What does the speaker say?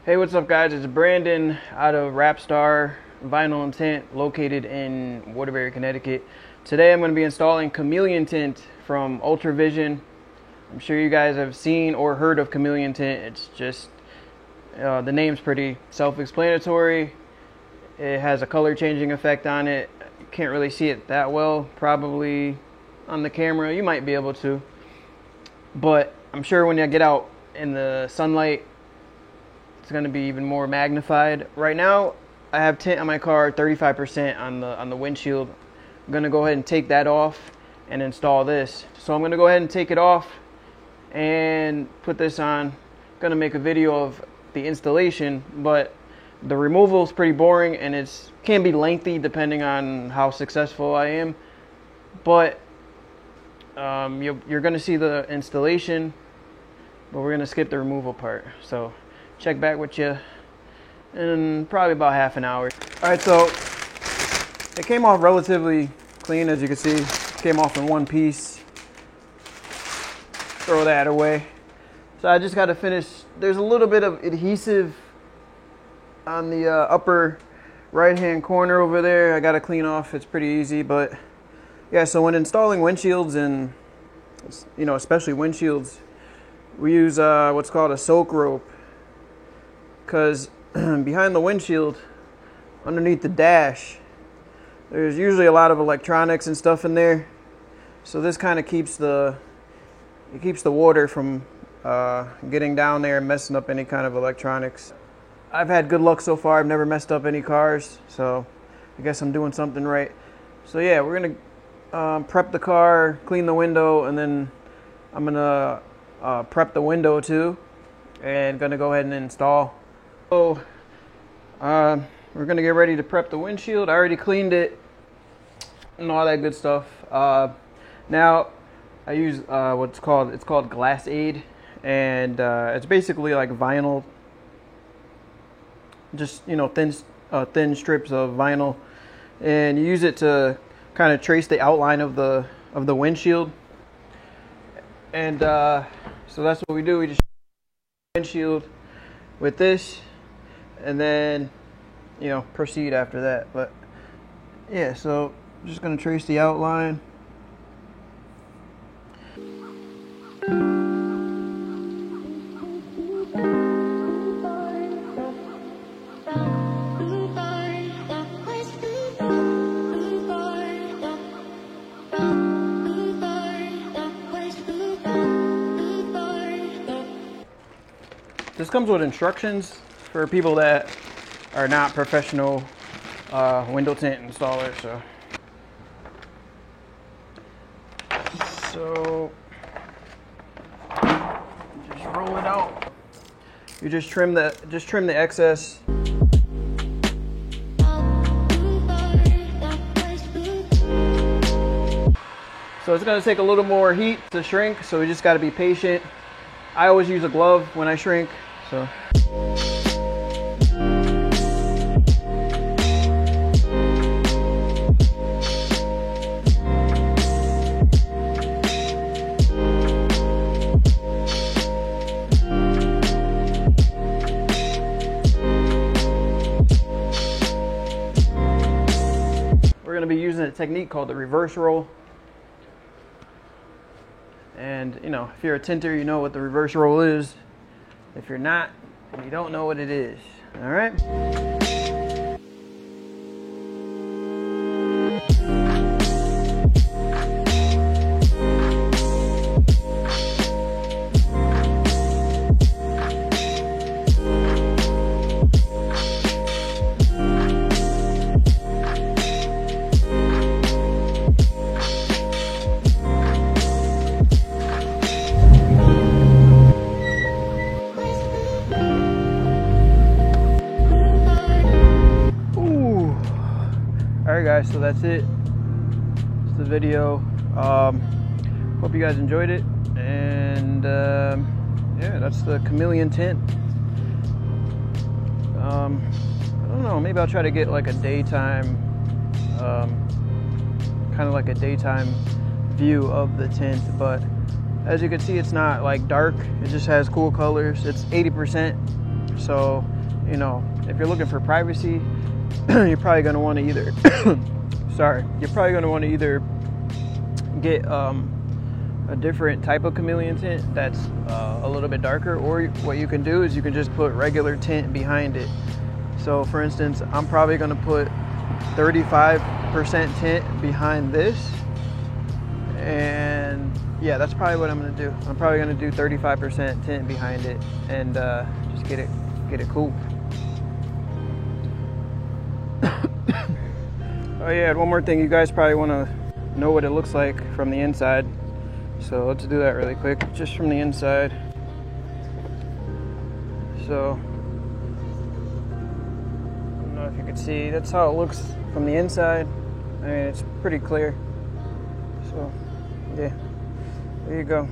Hey, what's up guys? It's Brandon out of Rapstar Vinyl and Tint located in Waterbury, Connecticut. Today I'm going to be installing Chameleon Tint from Ultravision. I'm sure you guys have seen or heard of Chameleon Tint. It's just, the name's pretty self-explanatory. It has a color changing effect on it. You can't really see it that well, probably on the camera. You might be able to. But I'm sure when you get out in the sunlight, it's going to be even more magnified. Right now, I have tint on my car 35% on the windshield. I'm going to go ahead and take that off and install this. So I'm going to go ahead and take it off and put this on. I'm going to make a video of the installation, but the removal is pretty boring and it can be lengthy depending on how successful I am. But you're going to see the installation, but we're going to skip the removal part. So check back with you in probably about half an hour. All right, so it came off relatively clean, as you can see. It came off in one piece. Throw that away. So I just got to finish. There's a little bit of adhesive on the upper right-hand corner over there. I got to clean off. It's pretty easy, but yeah. So when installing windshields, and especially windshields, we use what's called a soak rope. Because behind the windshield, underneath the dash, there's usually a lot of electronics and stuff in there. So this kind of keeps the water from getting down there and messing up any kind of electronics. I've had good luck so far. I've never messed up any cars, so I guess I'm doing something right. So yeah, we're gonna prep the car, clean the window, and then I'm gonna prep the window too, and gonna go ahead and install. So we're gonna get ready to prep the windshield. I already cleaned it and all that good stuff. Now I use it's called Glass Aid, and it's basically like vinyl, just thin strips of vinyl, and you use it to kind of trace the outline of the windshield. And so that's what we do. We just windshield with this, and then proceed after that. But yeah, so I'm just gonna trace the outline. This comes with instructions for people that are not professional window tint installers. So just roll it out. You just trim the excess. So it's going to take a little more heat to shrink, so we just got to be patient. I always use a glove when I shrink. So we're going to be using a technique called the reverse roll. And if you're a tinter, you know what the reverse roll is. If you're not, you don't know what it is. All right. Alright guys, so that's it. It's the video. Hope you guys enjoyed it. And yeah, that's the Chameleon Tint. I don't know, maybe I'll try to get like a daytime, kind of like a daytime view of the tint. But as you can see, it's not like dark. It just has cool colors. It's 80% So, you know, if you're looking for privacy, you're probably going to want to either get a different type of chameleon tint that's a little bit darker, or what you can do is you can just put regular tint behind it. So for instance, I'm probably going to put 35% tint behind this, and yeah, that's probably what I'm going to do. I'm probably going to do 35% tint behind it and just get it cool. Oh yeah, one more thing, you guys probably want to know what it looks like from the inside. So let's do that really quick, just from the inside. So, I don't know if you can see, that's how it looks from the inside. I mean, it's pretty clear. So, yeah, there you go.